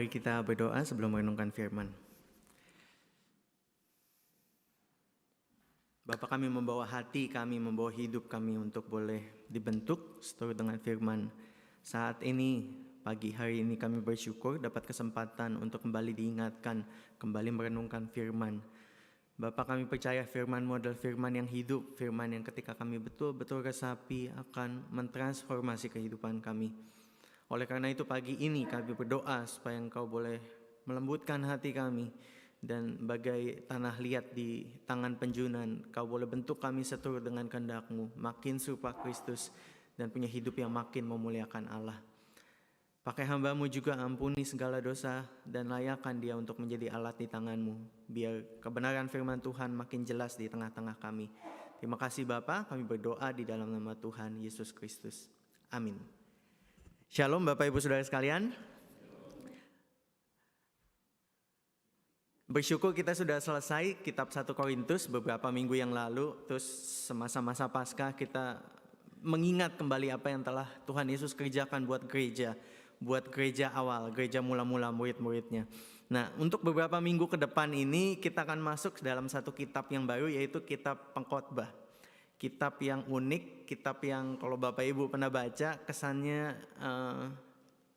Mari kita berdoa sebelum merenungkan firman. Bapa, kami membawa hati kami, membawa hidup kami untuk boleh dibentuk seturut dengan firman. Saat ini, pagi hari ini kami bersyukur dapat kesempatan untuk kembali diingatkan, kembali merenungkan firman. Bapa, kami percaya firman-Mu adalah firman yang hidup, firman yang ketika kami betul-betul resapi akan mentransformasi kehidupan kami. Oleh karena itu pagi ini kami berdoa supaya Engkau boleh melembutkan hati kami dan bagai tanah liat di tangan penjunan, Kau boleh bentuk kami seturut dengan kehendak-Mu, makin serupa Kristus dan punya hidup yang makin memuliakan Allah. Pakai hamba-Mu juga, ampuni segala dosa dan layakkan dia untuk menjadi alat di tangan-Mu, biar kebenaran firman Tuhan makin jelas di tengah-tengah kami. Terima kasih Bapa, kami berdoa di dalam nama Tuhan Yesus Kristus. Amin. Shalom Bapak Ibu Saudara sekalian. Bersyukur kita sudah selesai kitab 1 Korintus beberapa minggu yang lalu. Terus semasa-masa Paskah kita mengingat kembali apa yang telah Tuhan Yesus kerjakan buat gereja awal, gereja mula-mula murid-muridnya. Nah, untuk beberapa minggu ke depan ini kita akan masuk dalam satu kitab yang baru, yaitu kitab Pengkhotbah. Kitab yang unik, kitab yang kalau Bapak Ibu pernah baca kesannya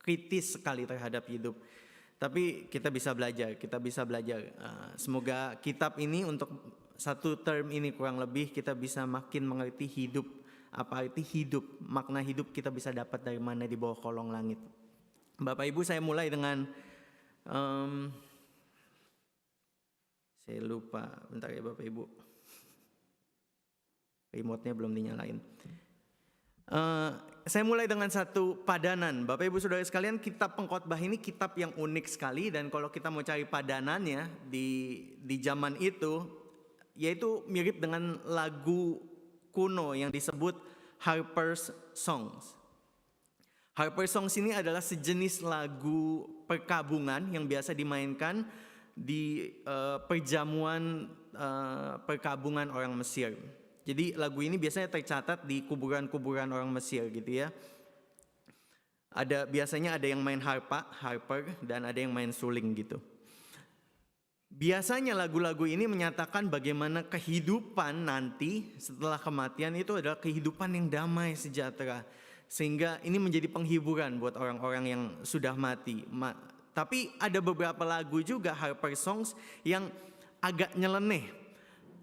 kritis sekali terhadap hidup. Tapi kita bisa belajar. Semoga kitab ini untuk satu term ini kurang lebih kita bisa makin mengerti hidup. Apa arti hidup, makna hidup kita bisa dapat dari mana di bawah kolong langit. Bapak Ibu, saya mulai dengan saya lupa, bentar ya Bapak Ibu. Remote-nya belum dinyalain. Saya mulai dengan satu padanan. Bapak Ibu Saudara sekalian, kitab Pengkhotbah ini kitab yang unik sekali. Dan kalau kita mau cari padanannya di zaman itu, yaitu mirip dengan lagu kuno yang disebut Harper's Songs. Harper's Songs ini adalah sejenis lagu perkabungan yang biasa dimainkan di perjamuan perkabungan orang Mesir. Jadi lagu ini biasanya tercatat di kuburan-kuburan orang Mesir gitu ya. Biasanya ada yang main harper, dan ada yang main suling gitu. Biasanya lagu-lagu ini menyatakan bagaimana kehidupan nanti setelah kematian itu adalah kehidupan yang damai sejahtera. Sehingga ini menjadi penghiburan buat orang-orang yang sudah mati. Tapi ada beberapa lagu juga Harper Songs yang agak nyeleneh.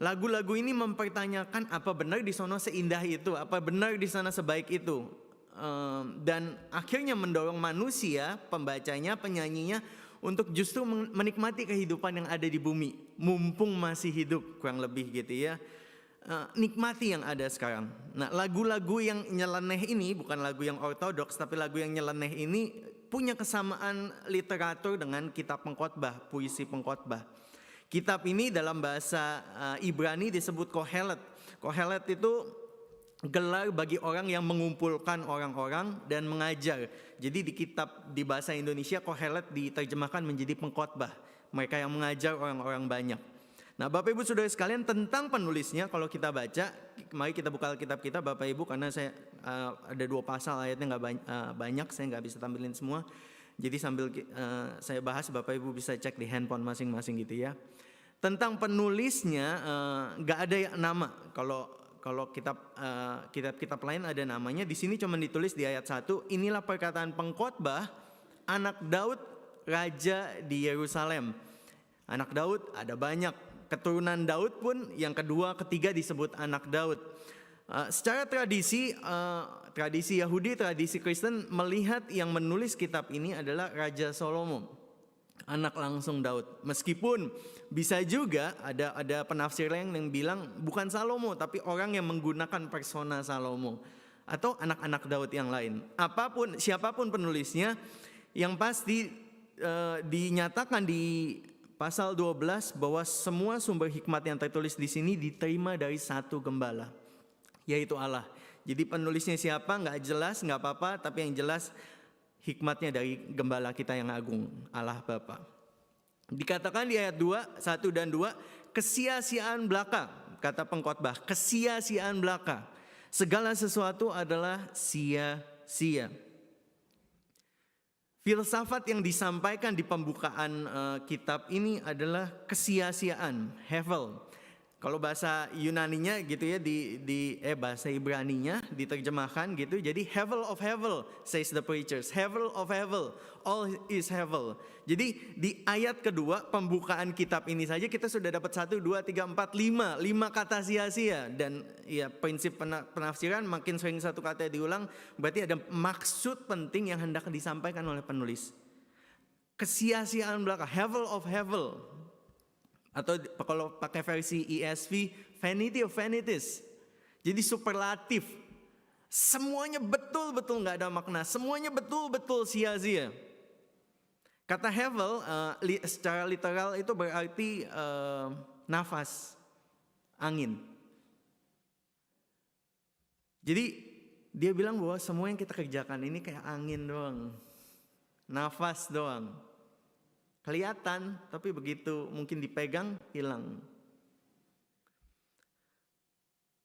Lagu-lagu ini mempertanyakan apa benar di sana seindah itu, apa benar di sana sebaik itu. Dan akhirnya mendorong manusia, pembacanya, penyanyinya untuk justru menikmati kehidupan yang ada di bumi. Mumpung masih hidup, kurang lebih gitu ya. Nikmati yang ada sekarang. Nah, lagu-lagu yang nyeleneh ini, bukan lagu yang ortodoks, tapi lagu yang nyeleneh ini punya kesamaan literatur dengan kitab Pengkhotbah, puisi Pengkhotbah. Kitab ini dalam bahasa Ibrani disebut Kohelet. Kohelet itu gelar bagi orang yang mengumpulkan orang-orang dan mengajar. Jadi di bahasa Indonesia Kohelet diterjemahkan menjadi pengkhotbah. Mereka yang mengajar orang-orang banyak. Nah, Bapak Ibu Saudara sekalian, tentang penulisnya kalau kita baca, mari kita buka kitab kita Bapak Ibu, karena saya ada 2 pasal ayatnya nggak banyak, saya nggak bisa tampilin semua. Jadi sambil saya bahas, Bapak Ibu bisa cek di handphone masing-masing gitu ya. Tentang penulisnya nggak ada nama. Kalau kitab-kitab lain ada namanya. Di sini cuma ditulis di ayat 1. Inilah perkataan Pengkhotbah, anak Daud, raja di Yerusalem. Anak Daud ada banyak. Keturunan Daud pun yang kedua, ketiga disebut anak Daud. Secara tradisi Yahudi, tradisi Kristen melihat yang menulis kitab ini adalah Raja Salomo, anak langsung Daud. Meskipun bisa juga ada penafsir yang bilang bukan Salomo, tapi orang yang menggunakan persona Salomo atau anak-anak Daud yang lain. Siapapun penulisnya, yang pasti dinyatakan di pasal 12 bahwa semua sumber hikmat yang tertulis di sini diterima dari satu gembala, yaitu Allah. Jadi penulisnya siapa nggak jelas, nggak apa-apa, tapi yang jelas hikmatnya dari gembala kita yang agung, Allah Bapa. Dikatakan di ayat 1 dan 2, kesia-siaan belaka, kata Pengkhotbah, kesia-siaan belaka. Segala sesuatu adalah sia-sia. Filsafat yang disampaikan di pembukaan kitab ini adalah kesia-siaan, hevel. Kalau bahasa Yunaninya gitu ya, bahasa Ibraninya diterjemahkan gitu, jadi hevel of hevel, says the preachers, hevel of hevel, all is hevel. Jadi di ayat kedua pembukaan kitab ini saja kita sudah dapat 1, 2, 3, 4, 5 kata sia-sia. Dan ya prinsip penafsiran makin sering satu kata diulang, berarti ada maksud penting yang hendak disampaikan oleh penulis. Kesia-siaan belaka, hevel of hevel. Atau kalau pakai versi ESV, vanity of vanities. Jadi superlatif. Semuanya betul-betul nggak ada makna. Semuanya betul-betul sia-sia. Kata hevel secara literal itu berarti nafas, angin. Jadi dia bilang bahwa semua yang kita kerjakan ini kayak angin doang. Nafas doang. Kelihatan, tapi begitu mungkin dipegang, hilang.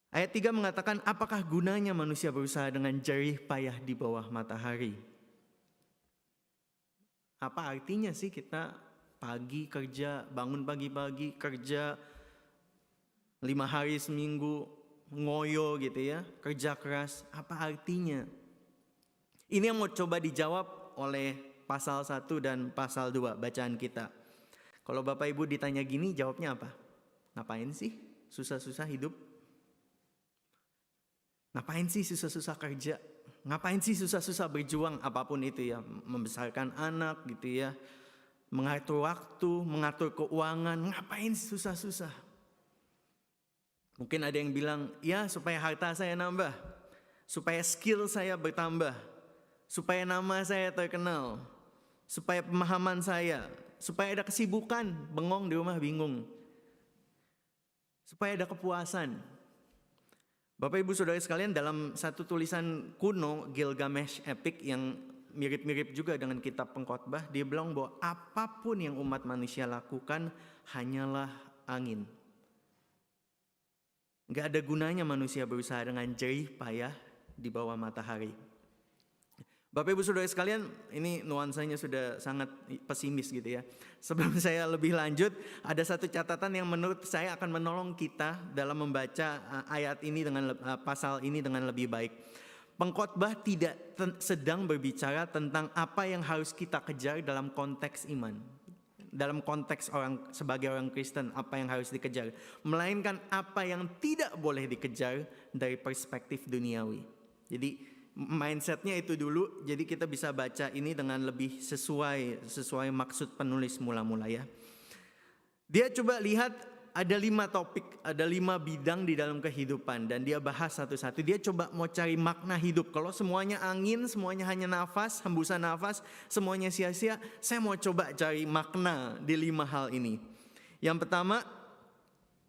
Ayat 3 mengatakan, apakah gunanya manusia berusaha dengan jerih payah di bawah matahari? Apa artinya sih kita pagi kerja, bangun pagi-pagi kerja 5 hari seminggu, ngoyo gitu ya, kerja keras, apa artinya? Ini yang mau coba dijawab oleh pasal 1 dan pasal 2 bacaan kita. Kalau Bapak Ibu ditanya gini, jawabnya apa? Ngapain sih susah-susah hidup? Ngapain sih susah-susah kerja? Ngapain sih susah-susah berjuang apapun itu ya, membesarkan anak gitu ya, mengatur waktu, mengatur keuangan, ngapain susah-susah? Mungkin ada yang bilang, ya supaya harta saya nambah, supaya skill saya bertambah, supaya nama saya terkenal, supaya pemahaman saya, supaya ada kesibukan, bengong di rumah bingung, supaya ada kepuasan. Bapak Ibu Saudara sekalian, dalam satu tulisan kuno Gilgamesh Epic yang mirip-mirip juga dengan kitab Pengkhotbah, dia bilang bahwa apapun yang umat manusia lakukan hanyalah angin. Gak ada gunanya manusia berusaha dengan jerih payah di bawah matahari. Bapak Ibu Saudara sekalian, ini nuansanya sudah sangat pesimis gitu ya. Sebelum saya lebih lanjut, ada satu catatan yang menurut saya akan menolong kita dalam membaca ayat ini dengan pasal ini dengan lebih baik. Pengkhotbah tidak sedang berbicara tentang apa yang harus kita kejar dalam konteks iman. Dalam konteks sebagai orang Kristen, apa yang harus dikejar. Melainkan apa yang tidak boleh dikejar dari perspektif duniawi. Jadi mindsetnya itu dulu, jadi kita bisa baca ini dengan lebih sesuai maksud penulis mula-mula ya. Dia coba lihat ada 5 topik, ada 5 bidang di dalam kehidupan dan dia bahas satu-satu. Dia coba mau cari makna hidup. Kalau semuanya angin, semuanya hanya nafas, hembusan nafas, semuanya sia-sia, saya mau coba cari makna di 5 hal ini. Yang pertama,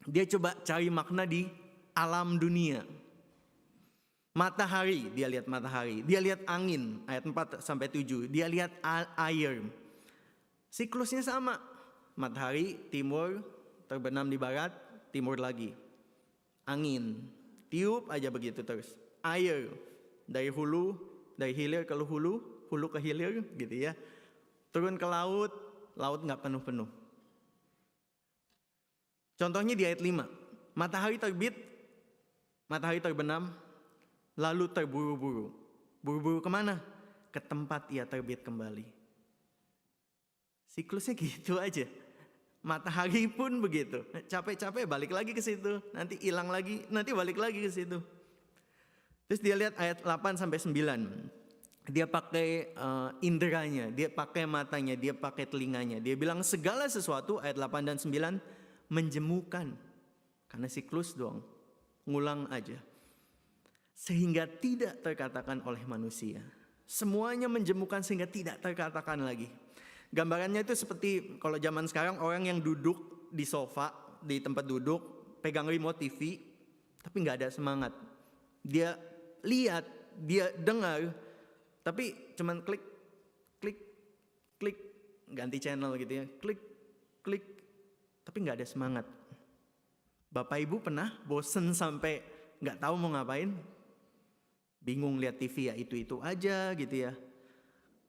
dia coba cari makna di alam dunia. Matahari, dia lihat matahari. Dia lihat angin, ayat 4-7. Dia lihat air. Siklusnya sama. Matahari, timur, terbenam di barat, timur lagi. Angin, tiup aja begitu terus. Air, dari hilir ke hulu ke hilir gitu ya. Turun ke laut gak penuh-penuh. Contohnya di ayat 5. Matahari terbit, matahari terbenam, lalu terburu-buru. Buru-buru kemana? Ke tempat ia terbit kembali. Siklusnya gitu aja. Matahari pun begitu. Capek-capek balik lagi ke situ. Nanti hilang lagi, nanti balik lagi ke situ. Terus dia lihat ayat 8-9. Dia pakai inderanya, dia pakai matanya, dia pakai telinganya. Dia bilang segala sesuatu, ayat 8 dan 9, menjemukan. Karena siklus doang. Ngulang aja. Sehingga tidak terkatakan oleh manusia. Semuanya menjemukan sehingga tidak terkatakan lagi. Gambarannya itu seperti kalau zaman sekarang orang yang duduk di sofa, di tempat duduk, pegang remote TV, tapi gak ada semangat. Dia lihat, dia dengar, tapi cuman klik, ganti channel gitu ya, klik, tapi gak ada semangat. Bapak Ibu pernah bosen sampai gak tahu mau ngapain? Bingung lihat TV ya itu aja gitu ya.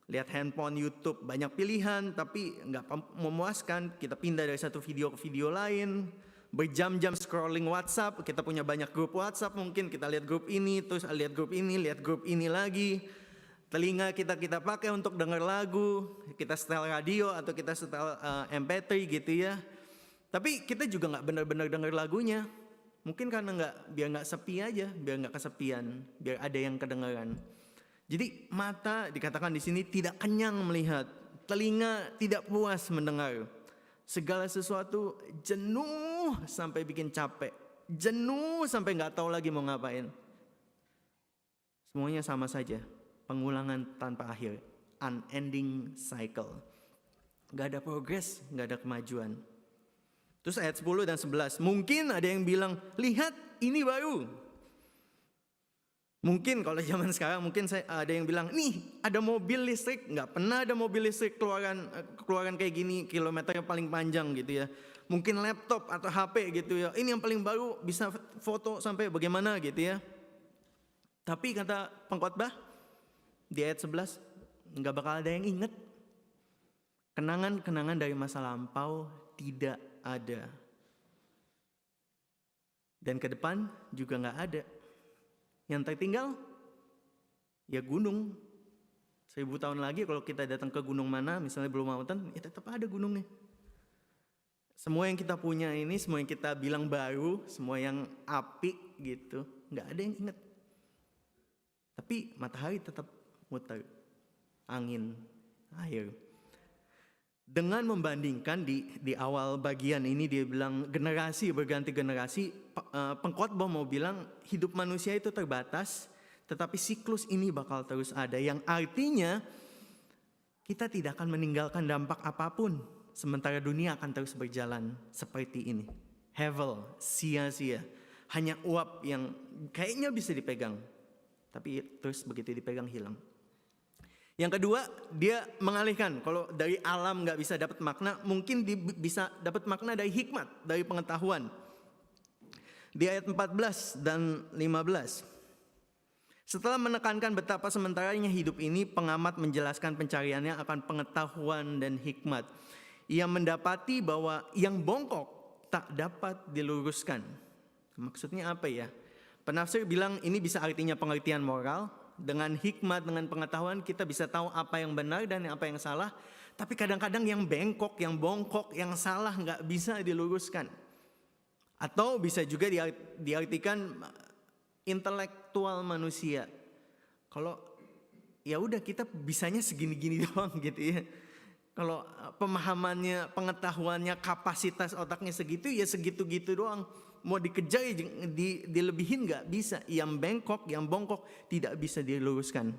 Lihat handphone, YouTube, banyak pilihan tapi nggak memuaskan. Kita pindah dari satu video ke video lain. Berjam-jam scrolling WhatsApp, kita punya banyak grup WhatsApp, mungkin kita lihat grup ini, terus lihat grup ini lagi. Telinga kita pakai untuk dengar lagu, kita setel radio atau kita setel MP3 gitu ya. Tapi kita juga nggak benar-benar dengar lagunya. Mungkin karena biar nggak sepi aja, biar nggak kesepian, biar ada yang kedengaran. Jadi mata dikatakan di sini tidak kenyang melihat, telinga tidak puas mendengar. Segala sesuatu jenuh sampai bikin capek, jenuh sampai nggak tahu lagi mau ngapain. Semuanya sama saja, pengulangan tanpa akhir, unending cycle. Gak ada progres, gak ada kemajuan. Terus ayat 10 dan 11, mungkin ada yang bilang, lihat ini baru. Mungkin kalau zaman sekarang mungkin ada yang bilang, nih ada mobil listrik, nggak pernah ada mobil listrik keluaran kayak gini, kilometernya paling panjang gitu ya. Mungkin laptop atau HP gitu ya, ini yang paling baru, bisa foto sampai bagaimana gitu ya. Tapi kata pengkhotbah di ayat 11, nggak bakal ada yang ingat. Kenangan-kenangan dari masa lampau tidak ada. Dan ke depan juga nggak ada. Yang tertinggal, ya gunung. 1000 tahun lagi kalau kita datang ke gunung mana, misalnya Blue Mountain, ya tetap ada gunungnya. Semua yang kita punya ini, semua yang kita bilang baru, semua yang apik gitu, nggak ada yang ingat. Tapi matahari tetap muter, angin, air. Dengan membandingkan di awal bagian ini dia bilang generasi berganti generasi, pengkhotbah mau bilang hidup manusia itu terbatas, tetapi siklus ini bakal terus ada. Yang artinya kita tidak akan meninggalkan dampak apapun, sementara dunia akan terus berjalan seperti ini. Hevel, sia-sia, hanya uap yang kayaknya bisa dipegang, tapi terus begitu dipegang hilang. Yang kedua, dia mengalihkan. Kalau dari alam nggak bisa dapat makna, mungkin bisa dapat makna dari hikmat, dari pengetahuan. Di ayat 14 dan 15. Setelah menekankan betapa sementaranya hidup ini, pengamat menjelaskan pencariannya akan pengetahuan dan hikmat. Ia mendapati bahwa yang bongkok tak dapat diluruskan. Maksudnya apa ya? Penafsir bilang ini bisa artinya pengertian moral. Dengan hikmat, dengan pengetahuan kita bisa tahu apa yang benar dan apa yang salah. Tapi kadang-kadang yang bengkok, yang bongkok, yang salah nggak bisa diluruskan. Atau bisa juga diartikan intelektual manusia. Kalau ya udah kita bisanya segini-gini doang gitu ya. Kalau pemahamannya, pengetahuannya, kapasitas otaknya segitu ya segitu-gitu doang. Mau dikejar dilebihin nggak bisa. Yang bengkok, yang bongkok tidak bisa diluruskan.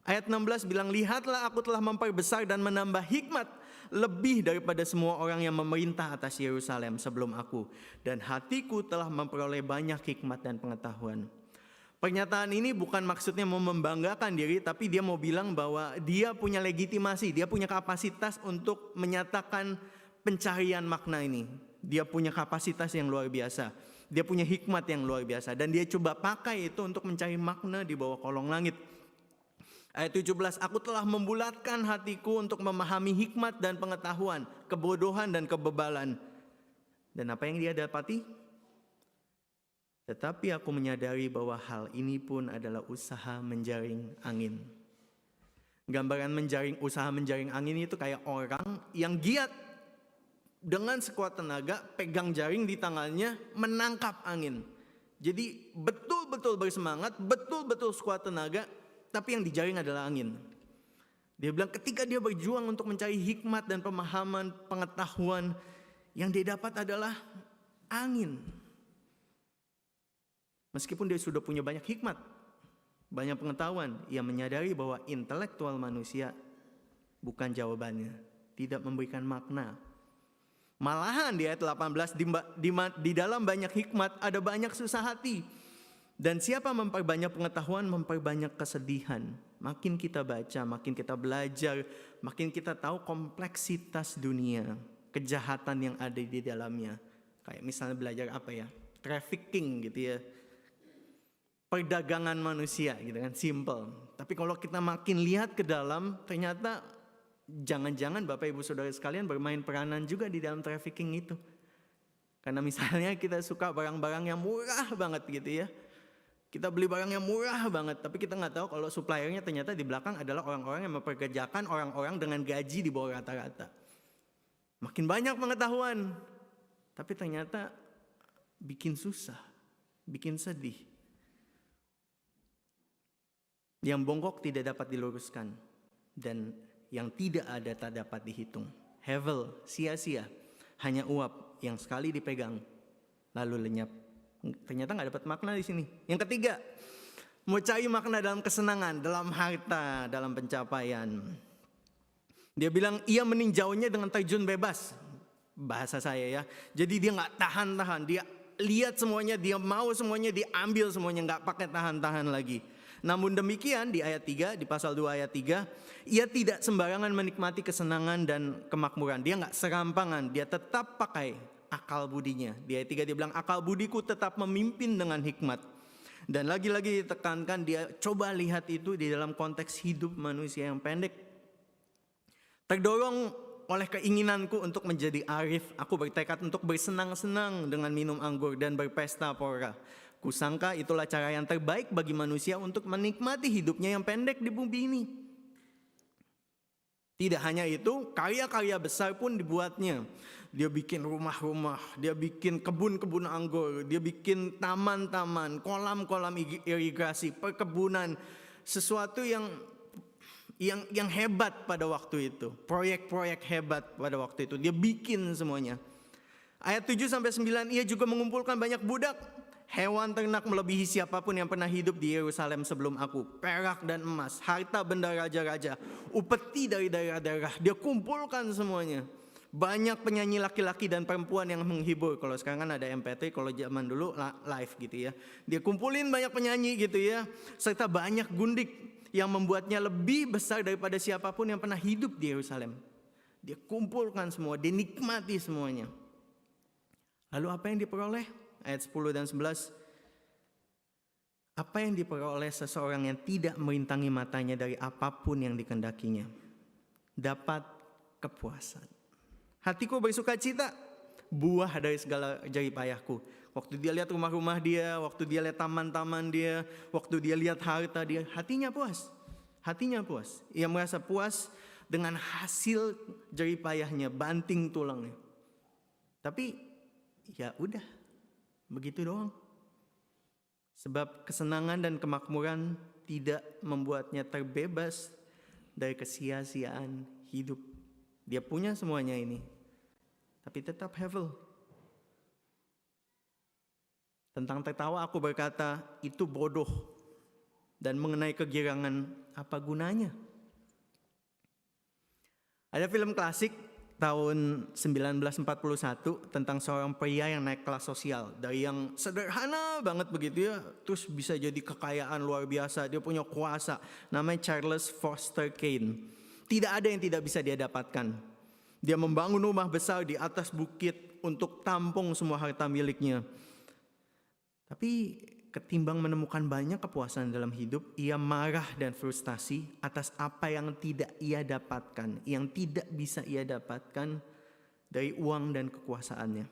Ayat 16 bilang, lihatlah aku telah memperbesar dan menambah hikmat lebih daripada semua orang yang memerintah atas Yerusalem sebelum aku. Dan hatiku telah memperoleh banyak hikmat dan pengetahuan. Pernyataan ini bukan maksudnya mau membanggakan diri, tapi dia mau bilang bahwa dia punya legitimasi, dia punya kapasitas untuk menyatakan pencarian makna ini. Dia punya kapasitas yang luar biasa. Dia punya hikmat yang luar biasa. Dan dia coba pakai itu untuk mencari makna di bawah kolong langit. Ayat 17, aku telah membulatkan hatiku untuk memahami hikmat dan pengetahuan, kebodohan dan kebebalan. Dan apa yang dia dapati? Tetapi aku menyadari bahwa hal ini pun adalah usaha menjaring angin. Gambaran usaha menjaring angin itu kayak orang yang giat dengan sekuat tenaga pegang jaring di tangannya menangkap angin. Jadi betul-betul bersemangat, betul-betul sekuat tenaga, tapi yang dijaring adalah angin. Dia bilang ketika dia berjuang untuk mencari hikmat dan pemahaman, pengetahuan, yang dia dapat adalah angin. Meskipun dia sudah punya banyak hikmat, banyak pengetahuan, ia menyadari bahwa intelektual manusia bukan jawabannya, tidak memberikan makna. Malahan di ayat 18, di dalam banyak hikmat ada banyak susah hati. Dan siapa memperbanyak pengetahuan, memperbanyak kesedihan. Makin kita baca, makin kita belajar, makin kita tahu kompleksitas dunia, kejahatan yang ada di dalamnya. Kayak misalnya belajar apa ya, trafficking gitu ya. perdagangan manusia gitu kan, simple. Tapi kalau kita makin lihat ke dalam, ternyata jangan-jangan Bapak Ibu Saudara sekalian bermain peranan juga di dalam trafficking itu. Karena misalnya kita suka barang-barang yang murah banget gitu ya. Kita beli barang yang murah banget, tapi kita nggak tahu kalau suppliernya ternyata di belakang adalah orang-orang yang memperkerjakan orang-orang dengan gaji di bawah rata-rata. Makin banyak pengetahuan, tapi ternyata bikin susah, bikin sedih. Yang bongkok tidak dapat diluruskan, dan yang tidak ada tak dapat dihitung. Hevel, sia-sia, hanya uap yang sekali dipegang lalu lenyap. Ternyata nggak dapat makna di sini. Yang ketiga, mau cari makna dalam kesenangan, dalam harta, dalam pencapaian. Dia bilang ia meninjaunya dengan terjun bebas, bahasa saya ya. Jadi dia nggak tahan-tahan, dia lihat semuanya, dia mau semuanya, diambil semuanya, nggak pakai tahan-tahan lagi. Namun demikian di ayat 3, di pasal 2 ayat 3, ia tidak sembarangan menikmati kesenangan dan kemakmuran. Dia nggak serampangan, dia tetap pakai akal budinya. Di ayat 3 dia bilang, akal budiku tetap memimpin dengan hikmat. Dan lagi-lagi ditekankan, dia coba lihat itu di dalam konteks hidup manusia yang pendek. Terdorong oleh keinginanku untuk menjadi arif, aku bertekad untuk bersenang-senang dengan minum anggur dan berpesta pora. Kusangka itulah cara yang terbaik bagi manusia untuk menikmati hidupnya yang pendek di bumi ini. Tidak hanya itu, karya-karya besar pun dibuatnya. Dia bikin rumah-rumah, dia bikin kebun-kebun anggur, dia bikin taman-taman, kolam-kolam irigasi, perkebunan, sesuatu yang hebat pada waktu itu. Proyek-proyek hebat pada waktu itu. Dia bikin semuanya. Ayat 7-9, ia juga mengumpulkan banyak budak. Hewan ternak melebihi siapapun yang pernah hidup di Yerusalem sebelum aku. Perak dan emas, harta benda raja-raja, upeti dari daerah-daerah. Dia kumpulkan semuanya. Banyak penyanyi laki-laki dan perempuan yang menghibur. Kalau sekarang kan ada MP3, kalau zaman dulu live gitu ya. Dia kumpulin banyak penyanyi gitu ya. Serta banyak gundik yang membuatnya lebih besar daripada siapapun yang pernah hidup di Yerusalem. Dia kumpulkan semua, dia nikmati semuanya. Lalu apa yang diperoleh? Ayat 10 dan 11. Apa yang diperoleh seseorang yang tidak merintangi matanya dari apapun yang dikendakinya? Dapat kepuasan. Hatiku bersuka cita, buah dari segala jerih payahku. Waktu dia lihat rumah-rumah dia, waktu dia lihat taman-taman dia, waktu dia lihat harta dia, hatinya puas. Hatinya puas. Ia merasa puas dengan hasil jerih payahnya, banting tulangnya. Tapi ya udah, begitu doang. Sebab kesenangan dan kemakmuran tidak membuatnya terbebas dari kesia-siaan hidup. Dia punya semuanya ini, tapi tetap hevel. Tentang tertawa aku berkata, itu bodoh. Dan mengenai kegirangan, apa gunanya? Ada film klasik tahun 1941 tentang seorang pria yang naik kelas sosial. Dari yang sederhana banget begitu ya, terus bisa jadi kekayaan luar biasa. Dia punya kuasa, namanya Charles Foster Kane. Tidak ada yang tidak bisa dia dapatkan. Dia membangun rumah besar di atas bukit untuk tampung semua harta miliknya. Tapi ketimbang menemukan banyak kepuasan dalam hidup, ia marah dan frustasi atas apa yang tidak ia dapatkan, yang tidak bisa ia dapatkan dari uang dan kekuasaannya.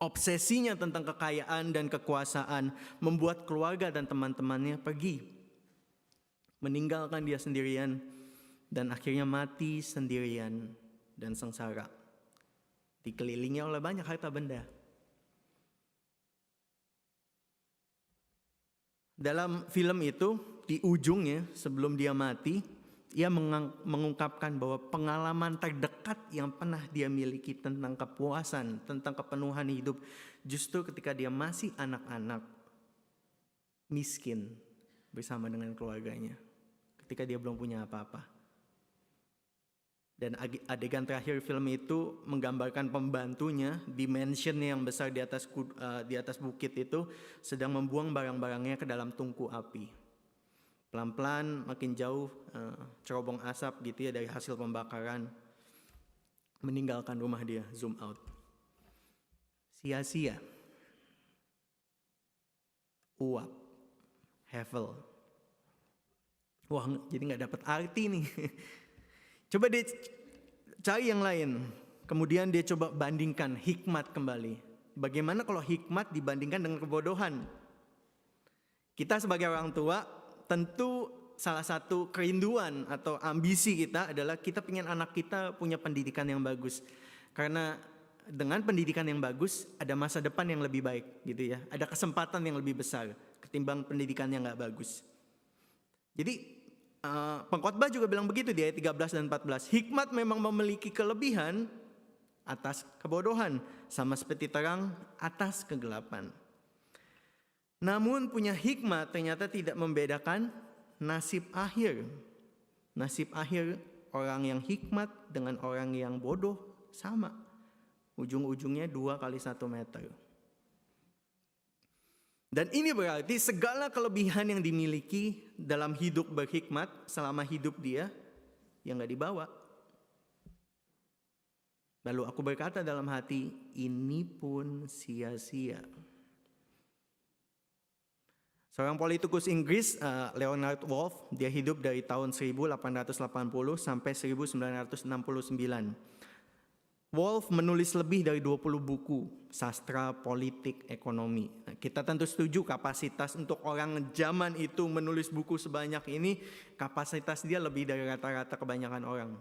Obsesinya tentang kekayaan dan kekuasaan membuat keluarga dan teman-temannya pergi, meninggalkan dia sendirian, dan akhirnya mati sendirian dan sengsara, dikelilingi oleh banyak harta benda. Dalam film itu, di ujungnya sebelum dia mati, ia mengungkapkan bahwa pengalaman terdekat yang pernah dia miliki tentang kepuasan, tentang kepenuhan hidup, justru ketika dia masih anak-anak, miskin bersama dengan keluarganya, ketika dia belum punya apa-apa. Dan adegan terakhir film itu menggambarkan pembantunya di mansion yang besar di atas bukit itu sedang membuang barang-barangnya ke dalam tungku api. Pelan-pelan makin jauh cerobong asap gitu ya dari hasil pembakaran meninggalkan rumah dia, zoom out. Sia-sia. Uap. Hevel. Wah, jadi nggak dapat arti nih. Coba dia cari yang lain. Kemudian dia coba bandingkan hikmat kembali. Bagaimana kalau hikmat dibandingkan dengan kebodohan? Kita sebagai orang tua tentu salah satu kerinduan atau ambisi kita adalah kita ingin anak kita punya pendidikan yang bagus. Karena dengan pendidikan yang bagus ada masa depan yang lebih baik gitu ya. Ada kesempatan yang lebih besar ketimbang pendidikan yang nggak bagus. Jadi Pengkhotbah juga bilang begitu di ayat 13 dan 14. Hikmat memang memiliki kelebihan atas kebodohan, sama seperti terang atas kegelapan. Namun punya hikmat ternyata tidak membedakan nasib akhir. Nasib akhir orang yang hikmat dengan orang yang bodoh sama. Ujung-ujungnya 2 kali 1 meter. Dan ini berarti segala kelebihan yang dimiliki dalam hidup berhikmat selama hidup dia yang gak dibawa. Lalu aku berkata dalam hati, ini pun sia-sia. Seorang politikus Inggris, Leonard Woolf, dia hidup dari tahun 1880 sampai 1969. Woolf menulis lebih dari 20 buku sastra, politik, ekonomi. Nah, kita tentu setuju kapasitas untuk orang zaman itu menulis buku sebanyak ini, kapasitas dia lebih dari rata-rata kebanyakan orang.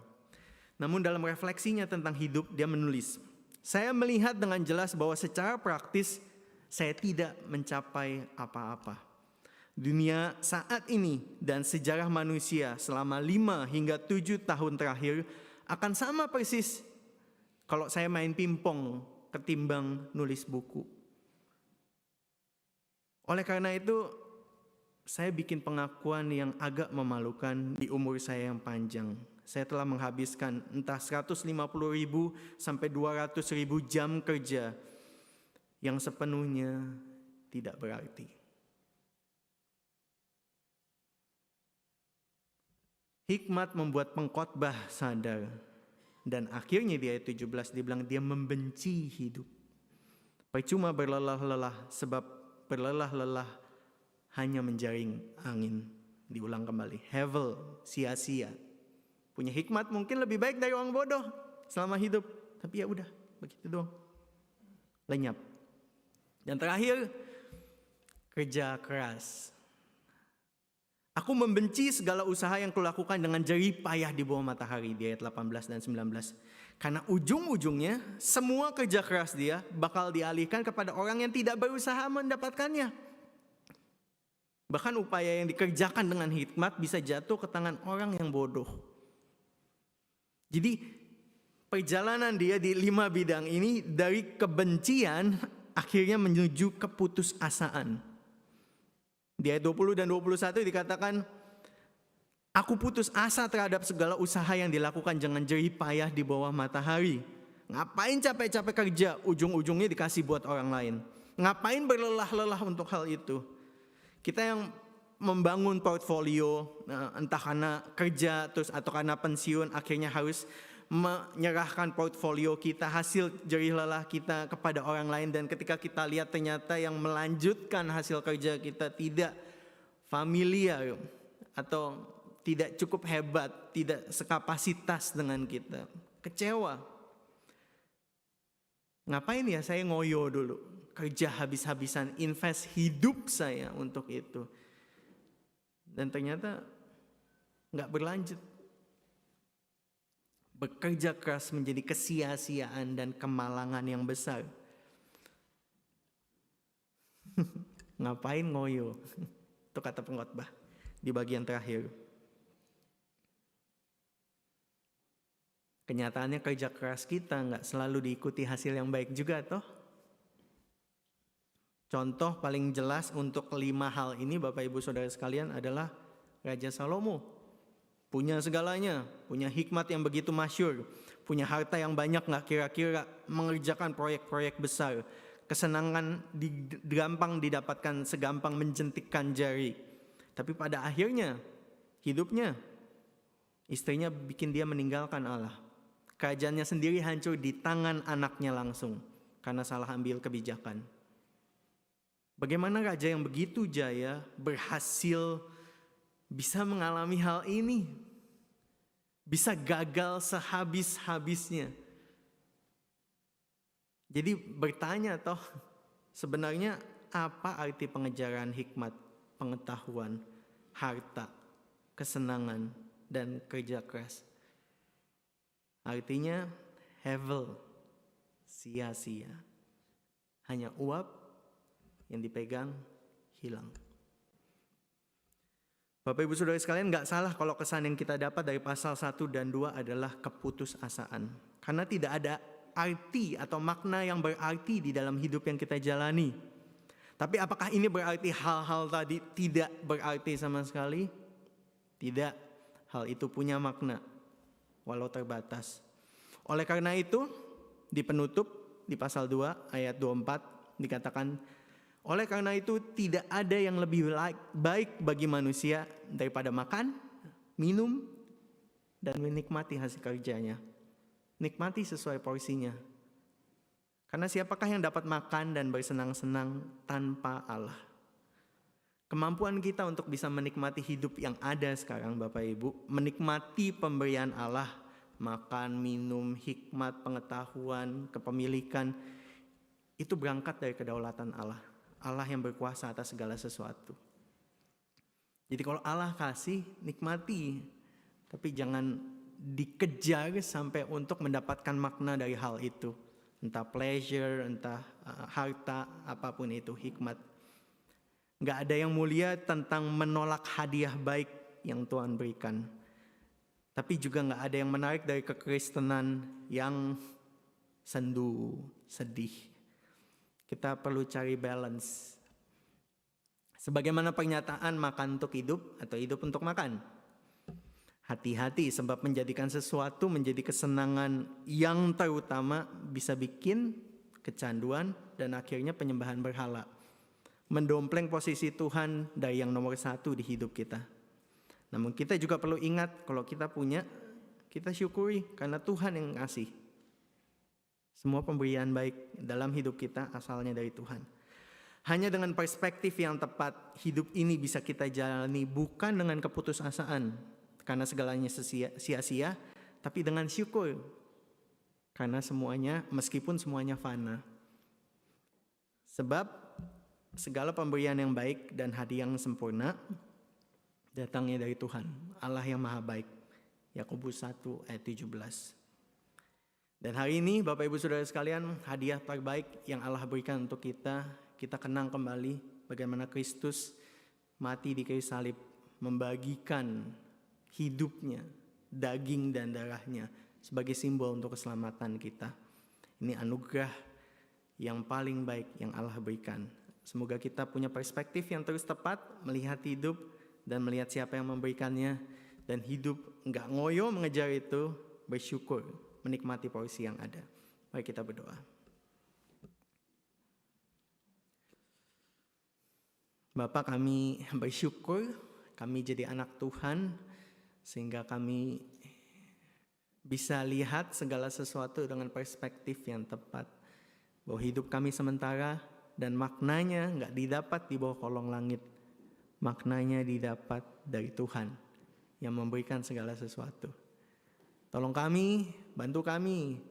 Namun dalam refleksinya tentang hidup, dia menulis, saya melihat dengan jelas bahwa secara praktis saya tidak mencapai apa-apa. Dunia saat ini dan sejarah manusia selama 5 hingga 7 tahun terakhir akan sama persis kalau saya main pingpong ketimbang nulis buku. Oleh karena itu, saya bikin pengakuan yang agak memalukan di umur saya yang panjang. Saya telah menghabiskan entah 150.000 sampai 200.000 jam kerja yang sepenuhnya tidak berarti. Hikmat membuat pengkhotbah sadar. Dan akhirnya di ayat 17 dia bilang dia membenci hidup. Percuma berlelah-lelah sebab berlelah-lelah hanya menjaring angin. Diulang kembali, hevel, sia-sia. Punya hikmat mungkin lebih baik dari orang bodoh selama hidup. Tapi ya udah, begitu doang. Lenyap. Dan terakhir, kerja keras. Aku membenci segala usaha yang kulakukan dengan jerih payah di bawah matahari di ayat 18 dan 19. Karena ujung-ujungnya semua kerja keras dia bakal dialihkan kepada orang yang tidak berusaha mendapatkannya. Bahkan upaya yang dikerjakan dengan hikmat bisa jatuh ke tangan orang yang bodoh. Jadi perjalanan dia di 5 bidang ini dari kebencian akhirnya menuju keputusasaan. Di ayat 20 dan 21 dikatakan, aku putus asa terhadap segala usaha yang dilakukan dengan jerih payah di bawah matahari. Ngapain capek-capek kerja, ujung-ujungnya dikasih buat orang lain. Ngapain berlelah-lelah untuk hal itu. Kita yang membangun portfolio, entah karena kerja terus atau karena pensiun, akhirnya harus menyerahkan portfolio kita, hasil jerih lelah kita kepada orang lain. Dan ketika kita lihat ternyata yang melanjutkan hasil kerja kita tidak familiar atau tidak cukup hebat, tidak sekapasitas dengan kita, kecewa. Ngapain ya saya ngoyo dulu, kerja habis-habisan, invest hidup saya untuk itu. Dan ternyata gak berlanjut. Bekerja keras menjadi kesia-siaan dan kemalangan yang besar. Ngapain ngoyo? Itu kata pengkhotbah di bagian terakhir. Kenyataannya kerja keras kita nggak selalu diikuti hasil yang baik juga toh. Contoh paling jelas untuk 5 hal ini Bapak Ibu Saudara sekalian adalah Raja Salomo. Punya segalanya, punya hikmat yang begitu masyhur, punya harta yang banyak gak kira-kira, mengerjakan proyek-proyek besar, kesenangan gampang didapatkan segampang menjentikkan jari. Tapi pada akhirnya hidupnya, istrinya bikin dia meninggalkan Allah. Kerajaannya sendiri hancur di tangan anaknya langsung karena salah ambil kebijakan. Bagaimana raja yang begitu jaya berhasil bisa mengalami hal ini? Bisa gagal sehabis-habisnya. Jadi bertanya toh, sebenarnya apa arti pengejaran hikmat, pengetahuan, harta, kesenangan, dan kerja keras? Artinya hevel, sia-sia. Hanya uap yang dipegang hilang. Bapak Ibu Saudara sekalian, gak salah kalau kesan yang kita dapat dari pasal 1 dan 2 adalah keputusasaan. Karena tidak ada arti atau makna yang berarti di dalam hidup yang kita jalani. Tapi apakah ini berarti hal-hal tadi tidak berarti sama sekali? Tidak, hal itu punya makna, walau terbatas. Oleh karena itu, di penutup, di pasal 2 ayat 24 dikatakan, oleh karena itu tidak ada yang lebih baik bagi manusia daripada makan, minum, dan menikmati hasil kerjanya. Nikmati sesuai porsinya. Karena siapakah yang dapat makan dan bersenang-senang tanpa Allah? Kemampuan kita untuk bisa menikmati hidup yang ada sekarang Bapak Ibu, menikmati pemberian Allah, makan, minum, hikmat, pengetahuan, kepemilikan, itu berangkat dari kedaulatan Allah. Allah yang berkuasa atas segala sesuatu. Jadi kalau Allah kasih, nikmati. Tapi jangan dikejar sampai untuk mendapatkan makna dari hal itu. Entah pleasure, entah harta, apapun itu, hikmat. Gak ada yang mulia tentang menolak hadiah baik yang Tuhan berikan. Tapi juga gak ada yang menarik dari kekristenan yang sendu, sedih. Kita perlu cari balance. Sebagaimana pernyataan makan untuk hidup atau hidup untuk makan. Hati-hati sebab menjadikan sesuatu menjadi kesenangan yang terutama bisa bikin kecanduan dan akhirnya penyembahan berhala. Mendompleng posisi Tuhan dari yang nomor 1 di hidup kita. Namun kita juga perlu ingat kalau kita punya, kita syukuri karena Tuhan yang ngasih. Semua pemberian baik dalam hidup kita asalnya dari Tuhan. Hanya dengan perspektif yang tepat, hidup ini bisa kita jalani bukan dengan keputusasaan karena segalanya sia-sia, tapi dengan syukur karena semuanya, meskipun semuanya fana. Sebab segala pemberian yang baik dan hadiah yang sempurna datangnya dari Tuhan, Allah yang maha baik. Yakobus 1 ayat 17. Dan hari ini Bapak Ibu Saudara sekalian, hadiah terbaik yang Allah berikan untuk kita kenang kembali bagaimana Kristus mati di kayu salib, membagikan hidupnya, daging dan darahnya sebagai simbol untuk keselamatan kita. Ini anugerah yang paling baik yang Allah berikan. Semoga kita punya perspektif yang terus tepat, melihat hidup dan melihat siapa yang memberikannya, dan hidup enggak ngoyo mengejar itu, bersyukur, menikmati porsi yang ada. Mari kita berdoa. Bapa, kami bersyukur kami jadi anak Tuhan, sehingga kami bisa lihat segala sesuatu dengan perspektif yang tepat. Bahwa hidup kami sementara dan maknanya enggak didapat di bawah kolong langit. Maknanya didapat dari Tuhan yang memberikan segala sesuatu. Tolong kami, bantu kami.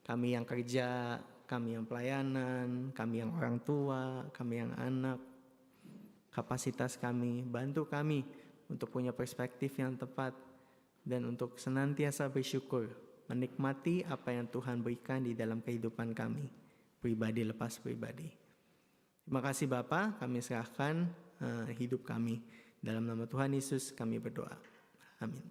Kami yang kerja, kami yang pelayanan, kami yang orang tua, kami yang anak. Kapasitas kami, bantu kami untuk punya perspektif yang tepat dan untuk senantiasa bersyukur, menikmati apa yang Tuhan berikan di dalam kehidupan kami, pribadi lepas pribadi. Terima kasih Bapa, kami serahkan hidup kami. Dalam nama Tuhan Yesus kami berdoa. Amin.